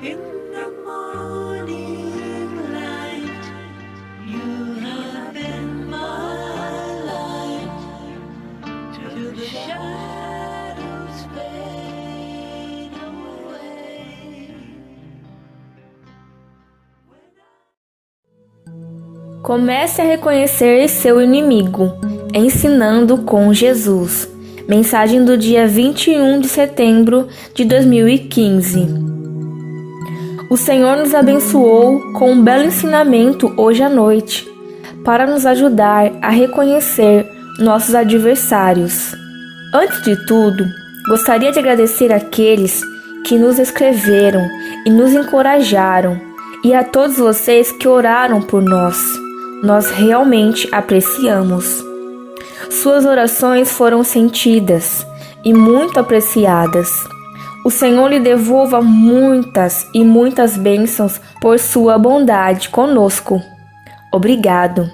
In the morning light, you have been my light. Till the shadows fade away. Comece a reconhecer seu inimigo, ensinando com Jesus. Mensagem do dia 21 de setembro de 2015. O Senhor nos abençoou com um belo ensinamento hoje à noite, para nos ajudar a reconhecer nossos adversários. Antes de tudo, gostaria de agradecer àqueles que nos escreveram e nos encorajaram, e a todos vocês que oraram por nós. Nós realmente apreciamos. Suas orações foram sentidas e muito apreciadas. O Senhor lhe devolva muitas e muitas bênçãos por sua bondade conosco. Obrigado.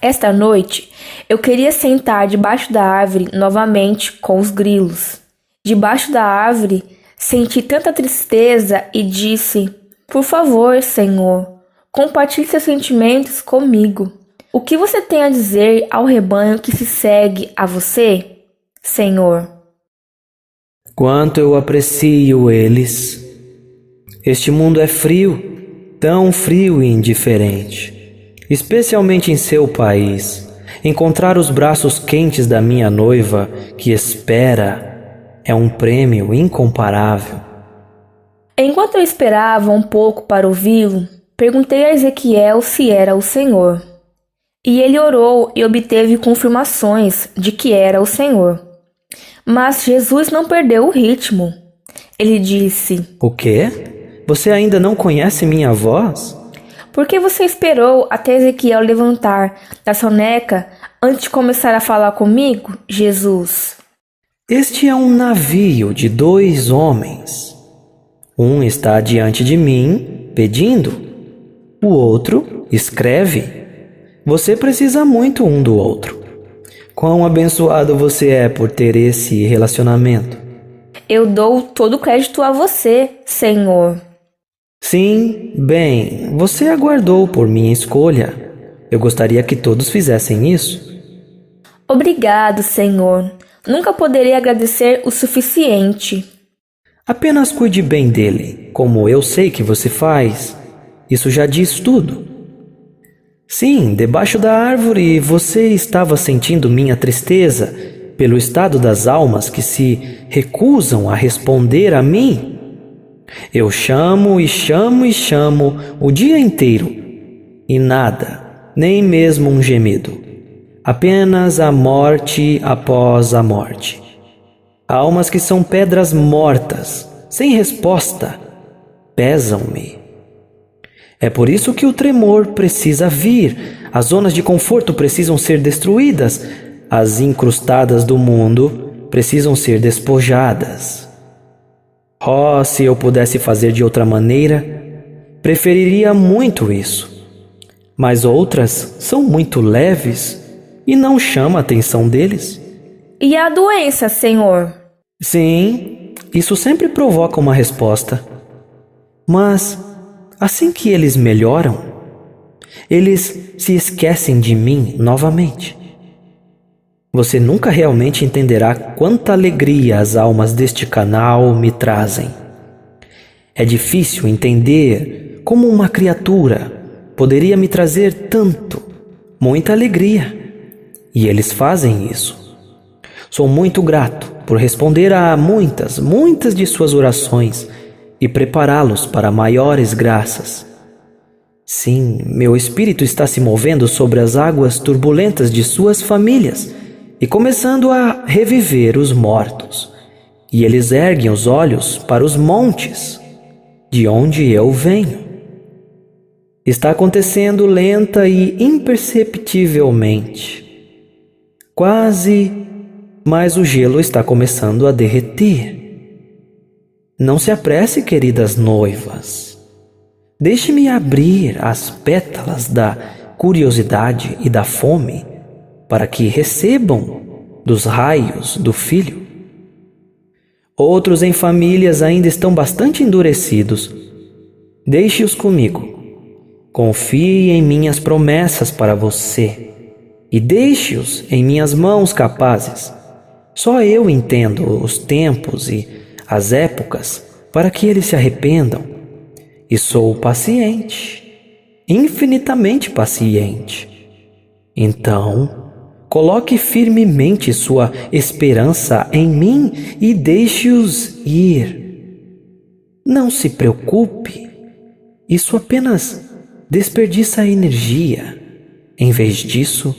Esta noite, eu queria sentar debaixo da árvore novamente com os grilos. Debaixo da árvore, senti tanta tristeza e disse: por favor, Senhor, compartilhe seus sentimentos comigo. O que você tem a dizer ao rebanho que se segue a você, Senhor? Quanto eu aprecio eles. Este mundo é frio, tão frio e indiferente. Especialmente em seu país. Encontrar os braços quentes da minha noiva, que espera, é um prêmio incomparável. Enquanto eu esperava um pouco para ouvi-lo, perguntei a Ezequiel se era o Senhor. E ele orou e obteve confirmações de que era o Senhor. Mas Jesus não perdeu o ritmo. Ele disse: O quê? Você ainda não conhece minha voz? Por que você esperou até Ezequiel levantar da soneca antes de começar a falar comigo, Jesus? Este é um navio de 2 homens. Um está diante de mim, pedindo. O outro escreve. Você precisa muito um do outro. Quão abençoado você é por ter esse relacionamento. Eu dou todo o crédito a você, Senhor. Sim, bem, você aguardou por minha escolha. Eu gostaria que todos fizessem isso. Obrigado, Senhor. Nunca poderei agradecer o suficiente. Apenas cuide bem dele, como eu sei que você faz. Isso já diz tudo. Sim, debaixo da árvore você estava sentindo minha tristeza pelo estado das almas que se recusam a responder a mim. Eu chamo e chamo e chamo o dia inteiro e nada, nem mesmo um gemido. Apenas a morte após a morte. Almas que são pedras mortas, sem resposta, pesam-me. É por isso que o tremor precisa vir, as zonas de conforto precisam ser destruídas, as incrustadas do mundo precisam ser despojadas. Oh, se eu pudesse fazer de outra maneira, preferiria muito isso. Mas outras são muito leves e não chamam a atenção deles. E a doença, Senhor? Sim, isso sempre provoca uma resposta. Mas assim que eles melhoram, eles se esquecem de mim novamente. Você nunca realmente entenderá quanta alegria as almas deste canal me trazem. É difícil entender como uma criatura poderia me trazer tanto, muita alegria. E eles fazem isso. Sou muito grato por responder a muitas de suas orações e prepará-los para maiores graças. Sim, meu espírito está se movendo sobre as águas turbulentas de suas famílias e começando a reviver os mortos. E eles erguem os olhos para os montes, de onde eu venho. Está acontecendo lenta e imperceptivelmente. Quase, mas o gelo está começando a derreter. Não se apresse, queridas noivas. Deixe-me abrir as pétalas da curiosidade e da fome para que recebam dos raios do Filho. Outros em famílias ainda estão bastante endurecidos. Deixe-os comigo. Confie em minhas promessas para você e deixe-os em minhas mãos capazes. Só eu entendo os tempos e as épocas para que eles se arrependam. E sou paciente, infinitamente paciente. Então, coloque firmemente sua esperança em mim e deixe-os ir. Não se preocupe, isso apenas desperdiça energia. Em vez disso,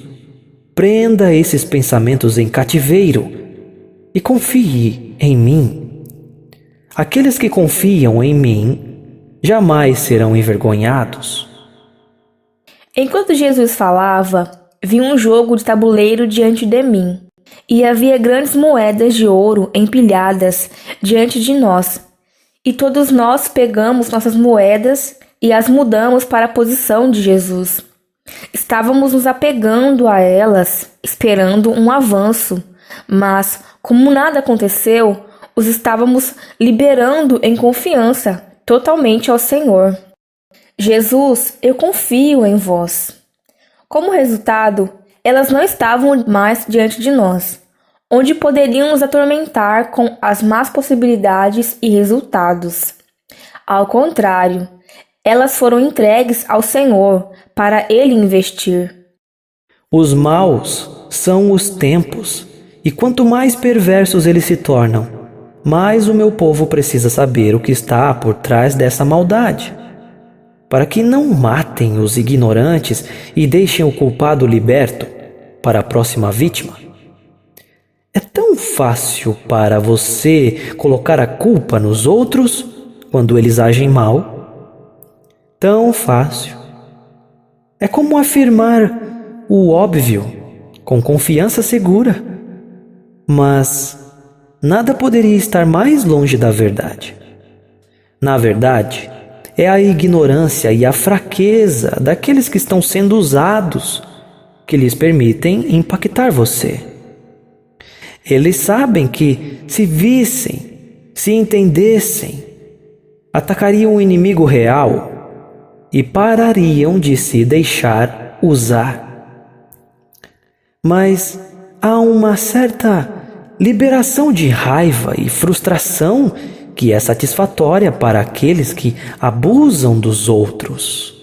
prenda esses pensamentos em cativeiro e confie em mim. Aqueles que confiam em mim jamais serão envergonhados. Enquanto Jesus falava, vi um jogo de tabuleiro diante de mim, e havia grandes moedas de ouro empilhadas diante de nós. E todos nós pegamos nossas moedas e as mudamos para a posição de Jesus. Estávamos nos apegando a elas, esperando um avanço, mas, como nada aconteceu, os estávamos liberando em confiança totalmente ao Senhor. Jesus, eu confio em vós. Como resultado, elas não estavam mais diante de nós, onde poderiam nos atormentar com as más possibilidades e resultados. Ao contrário, elas foram entregues ao Senhor para Ele investir. Os maus são os tempos, e quanto mais perversos eles se tornam, mais o meu povo precisa saber o que está por trás dessa maldade, para que não matem os ignorantes e deixem o culpado liberto para a próxima vítima. É tão fácil para você colocar a culpa nos outros quando eles agem mal. Tão fácil. É como afirmar o óbvio com confiança segura. Mas nada poderia estar mais longe da verdade. Na verdade, é a ignorância e a fraqueza daqueles que estão sendo usados que lhes permitem impactar você. Eles sabem que, se vissem, se entendessem, atacariam o inimigo real e parariam de se deixar usar. Mas há uma certa liberação de raiva e frustração que é satisfatória para aqueles que abusam dos outros.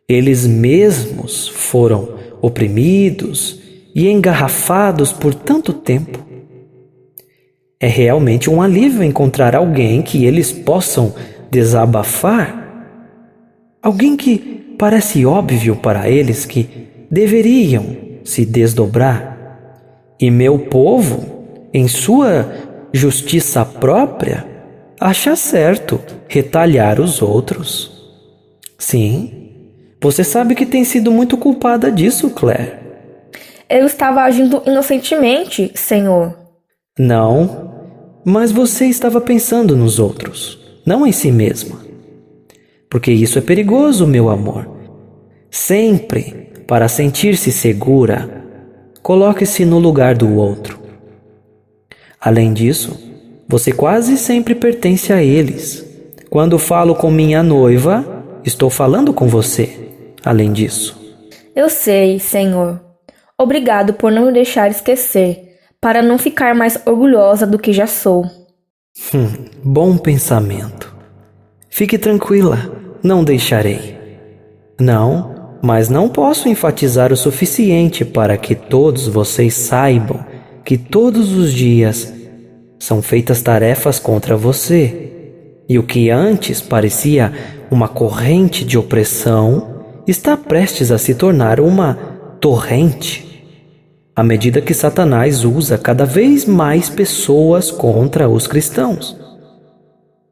Eles mesmos foram oprimidos e engarrafados por tanto tempo. É realmente um alívio encontrar alguém que eles possam desabafar. Alguém que parece óbvio para eles que deveriam se desdobrar. E meu povo, em sua justiça própria, acha certo retalhar os outros. Sim, você sabe que tem sido muito culpada disso, Claire. Eu estava agindo inocentemente, Senhor. Não, mas você estava pensando nos outros, não em si mesma. Porque isso é perigoso, meu amor. Sempre, para sentir-se segura, coloque-se no lugar do outro. Além disso, você quase sempre pertence a eles. Quando falo com minha noiva, estou falando com você. Além disso. Eu sei, Senhor. Obrigado por não me deixar esquecer, para não ficar mais orgulhosa do que já sou. Bom pensamento. Fique tranquila, não deixarei. Não, mas não posso enfatizar o suficiente para que todos vocês saibam que todos os dias são feitas tarefas contra você. E o que antes parecia uma corrente de opressão está prestes a se tornar uma torrente, à medida que Satanás usa cada vez mais pessoas contra os cristãos.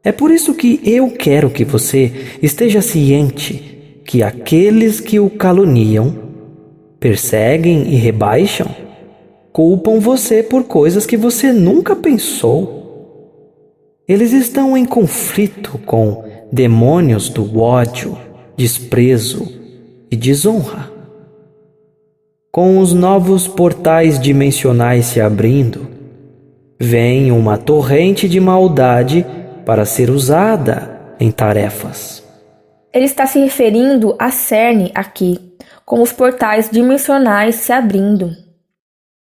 É por isso que eu quero que você esteja ciente que aqueles que o caluniam, perseguem e rebaixam, culpam você por coisas que você nunca pensou. Eles estão em conflito com demônios do ódio, desprezo e desonra. Com os novos portais dimensionais se abrindo, vem uma torrente de maldade para ser usada em tarefas. Ele está se referindo a cerne aqui, com os portais dimensionais se abrindo.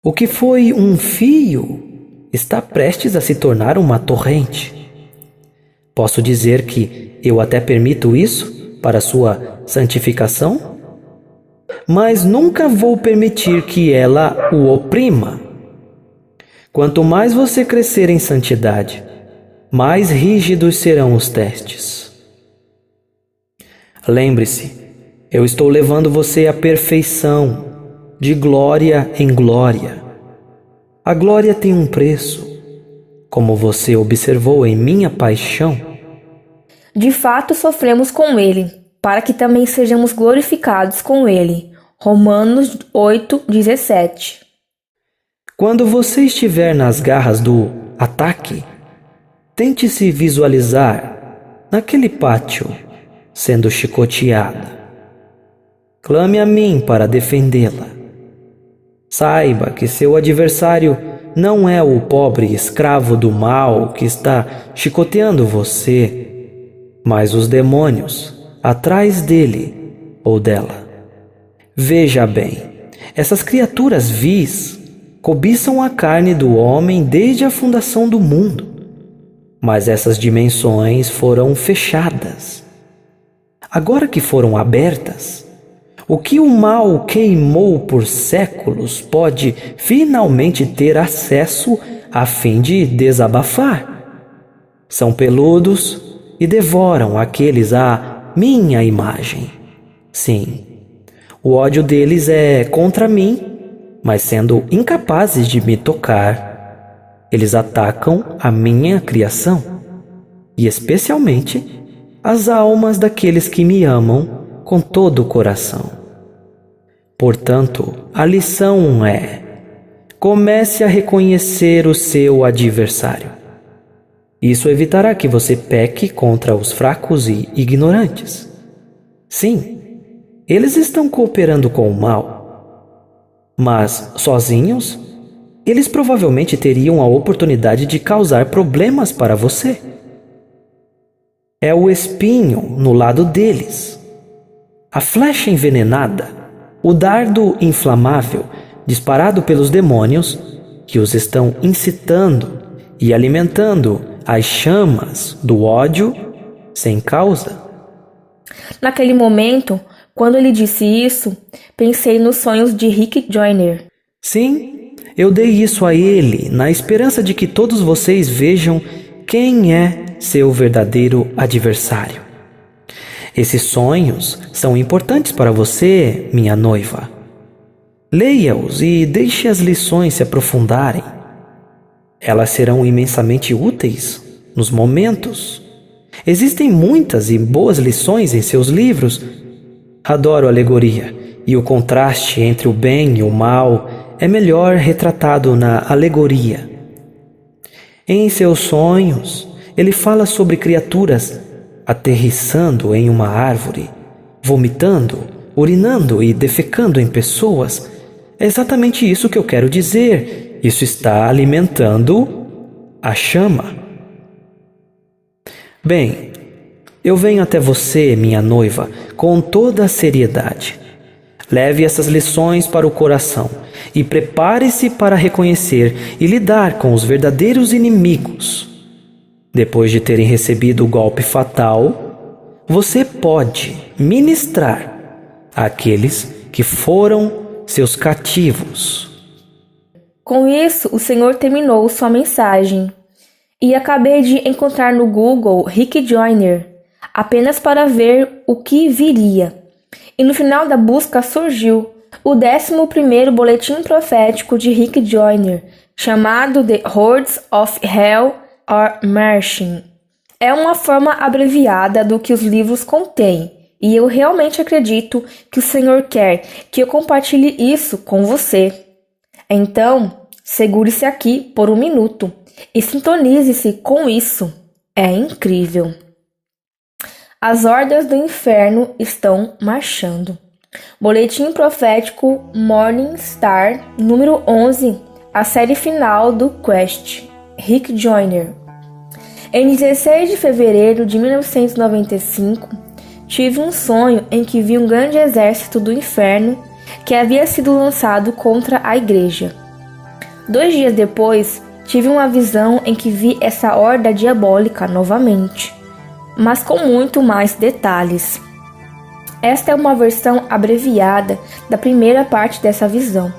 O que foi um fio está prestes a se tornar uma torrente. Posso dizer que eu até permito isso para sua santificação, mas nunca vou permitir que ela o oprima. Quanto mais você crescer em santidade, mais rígidos serão os testes. Lembre-se, eu estou levando você à perfeição, de glória em glória. A glória tem um preço, como você observou em minha paixão. De fato, sofremos com ele, para que também sejamos glorificados com ele. Romanos 8:17. Quando você estiver nas garras do ataque, tente se visualizar naquele pátio sendo chicoteada. Clame a mim para defendê-la. Saiba que seu adversário não é o pobre escravo do mal que está chicoteando você, mas os demônios atrás dele ou dela. Veja bem, essas criaturas vis cobiçam a carne do homem desde a fundação do mundo, mas essas dimensões foram fechadas. Agora que foram abertas, o que o mal queimou por séculos pode finalmente ter acesso a fim de desabafar. São peludos e devoram aqueles à minha imagem. Sim, o ódio deles é contra mim, mas sendo incapazes de me tocar, eles atacam a minha criação, e especialmente as almas daqueles que me amam com todo o coração. Portanto, a lição é: comece a reconhecer o seu adversário. Isso evitará que você peque contra os fracos e ignorantes. Sim, eles estão cooperando com o mal. Mas, sozinhos, eles provavelmente teriam a oportunidade de causar problemas para você. É o espinho no lado deles, a flecha envenenada, o dardo inflamável disparado pelos demônios que os estão incitando e alimentando as chamas do ódio sem causa. Naquele momento, quando ele disse isso, pensei nos sonhos de Rick Joyner. Sim, eu dei isso a ele na esperança de que todos vocês vejam quem é seu verdadeiro adversário. Esses sonhos são importantes para você, minha noiva. Leia-os e deixe as lições se aprofundarem. Elas serão imensamente úteis nos momentos. Existem muitas e boas lições em seus livros. Adoro alegoria, e o contraste entre o bem e o mal é melhor retratado na alegoria. Em seus sonhos, ele fala sobre criaturas aterrissando em uma árvore, vomitando, urinando e defecando em pessoas. É exatamente isso que eu quero dizer. Isso está alimentando a chama. Bem, eu venho até você, minha noiva, com toda a seriedade. Leve essas lições para o coração e prepare-se para reconhecer e lidar com os verdadeiros inimigos. Depois de terem recebido o golpe fatal, você pode ministrar àqueles que foram seus cativos. Com isso, o Senhor terminou sua mensagem. E acabei de encontrar no Google Rick Joyner, apenas para ver o que viria. E no final da busca surgiu o 11º boletim profético de Rick Joyner, chamado The Hordes of Hell Are Marching. É uma forma abreviada do que os livros contêm, e eu realmente acredito que o Senhor quer que eu compartilhe isso com você. Então, segure-se aqui por um minuto e sintonize-se com isso. É incrível. As hordas do inferno estão marchando. Boletim profético Morning Star, número 11, a série final do Quest. Rick Joyner. Em 16 de fevereiro de 1995, tive um sonho em que vi um grande exército do inferno que havia sido lançado contra a igreja. 2 dias depois, tive uma visão em que vi essa horda diabólica novamente, mas com muito mais detalhes. Esta é uma versão abreviada da primeira parte dessa visão.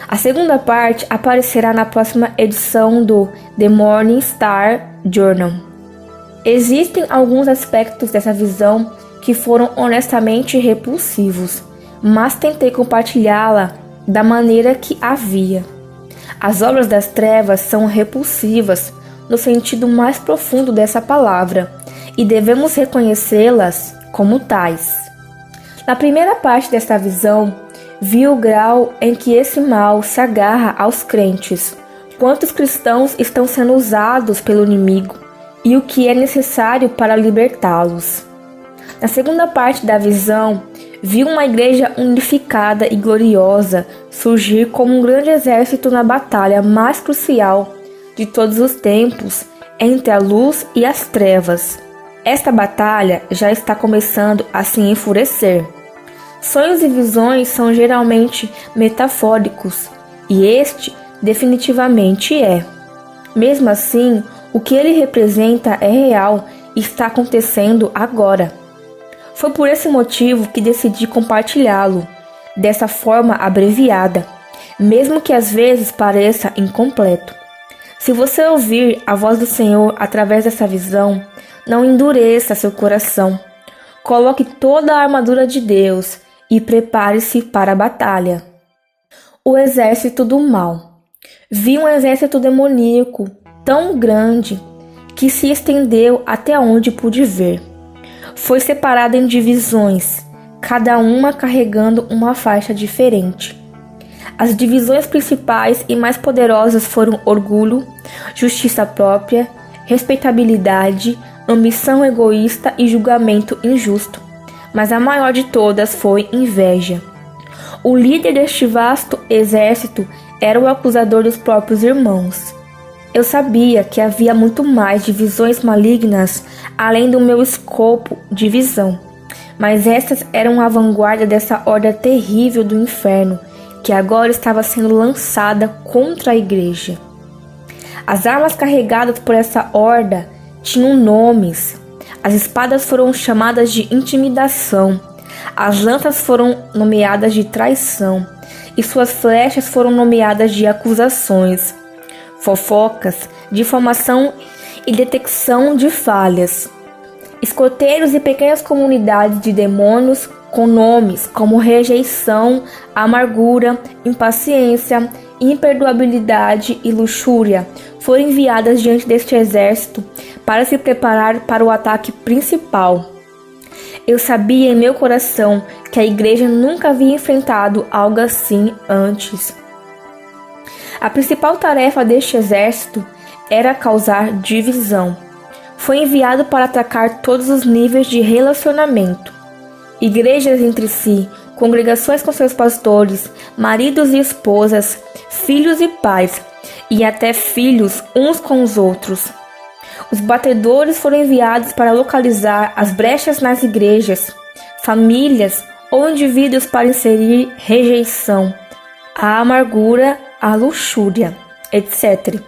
A segunda parte aparecerá na próxima edição do The Morning Star Journal. Existem alguns aspectos dessa visão que foram honestamente repulsivos, mas tentei compartilhá-la da maneira que havia. As obras das trevas são repulsivas no sentido mais profundo dessa palavra e devemos reconhecê-las como tais. Na primeira parte desta visão, vi o grau em que esse mal se agarra aos crentes, quantos cristãos estão sendo usados pelo inimigo e o que é necessário para libertá-los. Na segunda parte da visão, vi uma igreja unificada e gloriosa surgir como um grande exército na batalha mais crucial de todos os tempos entre a luz e as trevas. Esta batalha já está começando a se enfurecer. Sonhos e visões são geralmente metafóricos, e este definitivamente é. Mesmo assim, o que ele representa é real e está acontecendo agora. Foi por esse motivo que decidi compartilhá-lo, dessa forma abreviada, mesmo que às vezes pareça incompleto. Se você ouvir a voz do Senhor através dessa visão, não endureça seu coração. Coloque toda a armadura de Deus e prepare-se para a batalha. O exército do mal. Vi um exército demoníaco tão grande que se estendeu até onde pude ver. Foi separado em divisões, cada uma carregando uma faixa diferente. As divisões principais e mais poderosas foram orgulho, justiça própria, respeitabilidade, ambição egoísta e julgamento injusto. Mas a maior de todas foi inveja. O líder deste vasto exército era o acusador dos próprios irmãos. Eu sabia que havia muito mais divisões malignas além do meu escopo de visão, mas estas eram a vanguarda dessa horda terrível do inferno que agora estava sendo lançada contra a igreja. As armas carregadas por essa horda tinham nomes. As espadas foram chamadas de intimidação, as lanças foram nomeadas de traição, e suas flechas foram nomeadas de acusações, fofocas, difamação e detecção de falhas. Escoteiros e pequenas comunidades de demônios com nomes como rejeição, amargura, impaciência, imperdoabilidade e luxúria foram enviadas diante deste exército para se preparar para o ataque principal. Eu sabia em meu coração que a igreja nunca havia enfrentado algo assim antes. A principal tarefa deste exército era causar divisão. Foi enviado para atacar todos os níveis de relacionamento. Igrejas entre si, congregações com seus pastores, maridos e esposas, filhos e pais, e até filhos uns com os outros. Os batedores foram enviados para localizar as brechas nas igrejas, famílias ou indivíduos para inserir rejeição, a amargura, a luxúria, etc.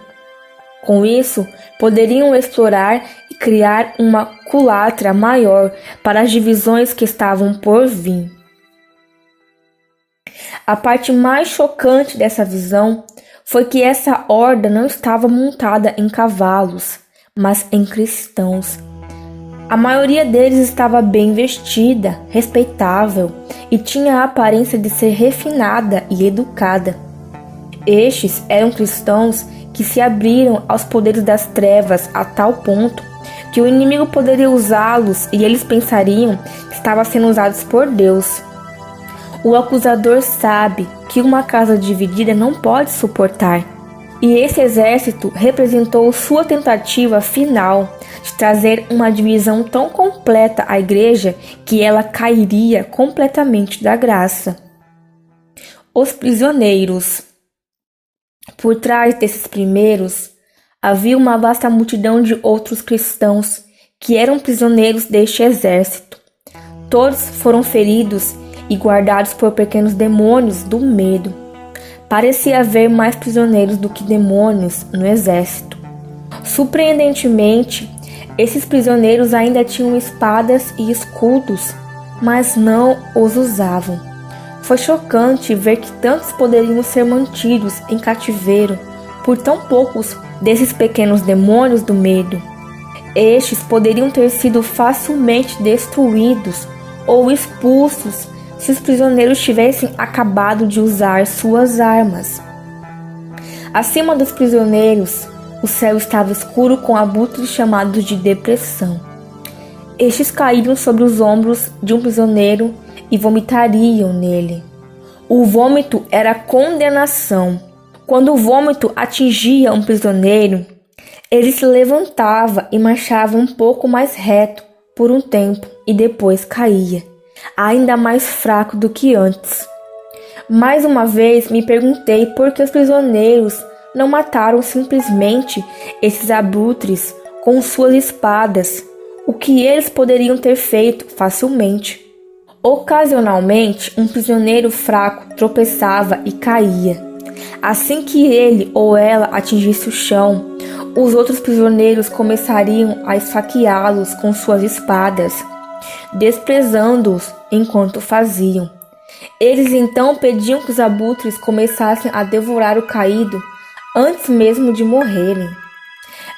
Com isso, poderiam explorar e criar uma culatra maior para as divisões que estavam por vir. A parte mais chocante dessa visão foi que essa horda não estava montada em cavalos, mas em cristãos. A maioria deles estava bem vestida, respeitável e tinha a aparência de ser refinada e educada. Estes eram cristãos que se abriram aos poderes das trevas a tal ponto que o inimigo poderia usá-los e eles pensariam que estavam sendo usados por Deus. O acusador sabe que uma casa dividida não pode suportar, e esse exército representou sua tentativa final de trazer uma divisão tão completa à igreja que ela cairia completamente da graça. Os prisioneiros. Por trás desses primeiros, Havia uma vasta multidão de outros cristãos que eram prisioneiros deste exército. Todos foram feridos e guardados por pequenos demônios do medo. Parecia haver mais prisioneiros do que demônios no exército. Surpreendentemente, esses prisioneiros ainda tinham espadas e escudos, mas não os usavam. Foi chocante ver que tantos poderiam ser mantidos em cativeiro por tão poucos desses pequenos demônios do medo. Estes poderiam ter sido facilmente destruídos ou expulsos se os prisioneiros tivessem acabado de usar suas armas. Acima dos prisioneiros, o céu estava escuro com abutres chamados de depressão. Estes caíram sobre os ombros de um prisioneiro e vomitariam nele. O vômito era condenação. Quando o vômito atingia um prisioneiro, ele se levantava e marchava um pouco mais reto por um tempo e depois caía, ainda mais fraco do que antes. Mais uma vez me perguntei por que os prisioneiros não mataram simplesmente esses abutres com suas espadas, o que eles poderiam ter feito facilmente. Ocasionalmente, um prisioneiro fraco tropeçava e caía. Assim que ele ou ela atingisse o chão, os outros prisioneiros começariam a esfaqueá-los com suas espadas, desprezando-os enquanto faziam. Eles então pediam que os abutres começassem a devorar o caído antes mesmo de morrerem.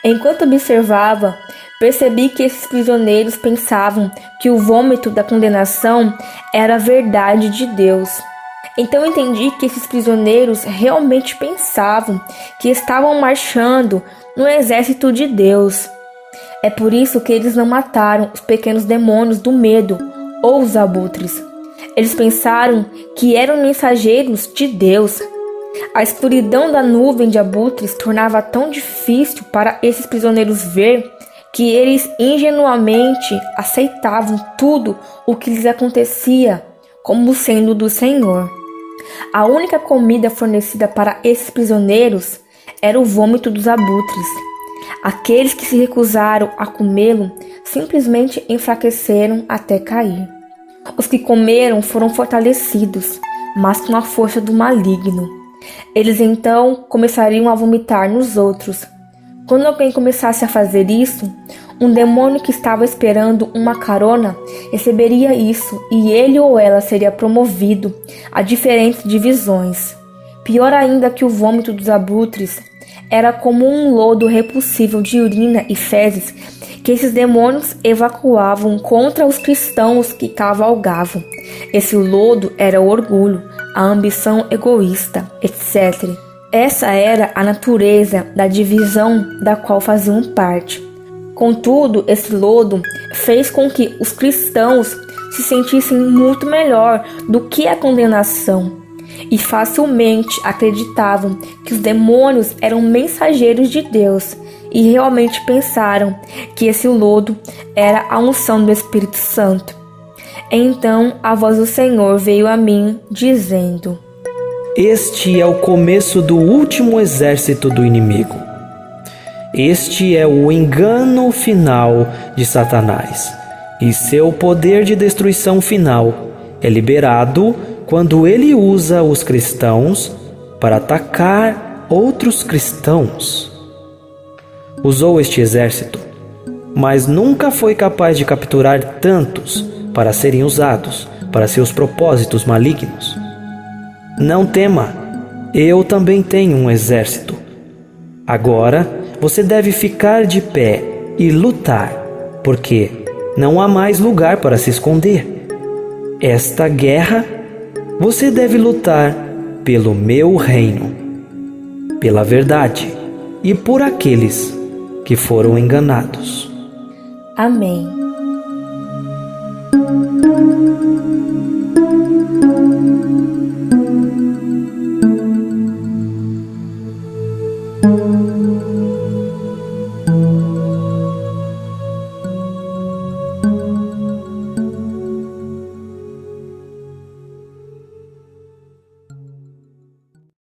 Enquanto observava, percebi que esses prisioneiros pensavam que o vômito da condenação era a verdade de Deus. Então entendi que esses prisioneiros realmente pensavam que estavam marchando no exército de Deus. É por isso que eles não mataram os pequenos demônios do medo ou os abutres. Eles pensaram que eram mensageiros de Deus. A escuridão da nuvem de abutres tornava tão difícil para esses prisioneiros ver que eles ingenuamente aceitavam tudo o que lhes acontecia como sendo do Senhor. A única comida fornecida para esses prisioneiros era o vômito dos abutres. Aqueles que se recusaram a comê-lo simplesmente enfraqueceram até cair. Os que comeram foram fortalecidos, mas com a força do maligno. Eles então começariam a vomitar nos outros. Quando alguém começasse a fazer isso, um demônio que estava esperando uma carona receberia isso e ele ou ela seria promovido a diferentes divisões. Pior ainda que o vômito dos abutres, era como um lodo repulsivo de urina e fezes que esses demônios evacuavam contra os cristãos que cavalgavam. Esse lodo era o orgulho, a ambição egoísta, etc. Essa era a natureza da divisão da qual faziam parte. Contudo, esse lodo fez com que os cristãos se sentissem muito melhor do que a condenação e facilmente acreditavam que os demônios eram mensageiros de Deus e realmente pensaram que esse lodo era a unção do Espírito Santo. Então a voz do Senhor veio a mim, dizendo: Este é o começo do último exército do inimigo. Este é o engano final de Satanás, e seu poder de destruição final é liberado quando ele usa os cristãos para atacar outros cristãos. Usou este exército, mas nunca foi capaz de capturar tantos para serem usados para seus propósitos malignos. Não tema, eu também tenho um exército. Agora você deve ficar de pé e lutar, porque não há mais lugar para se esconder. Esta guerra você deve lutar pelo meu reino, pela verdade e por aqueles que foram enganados. Amém.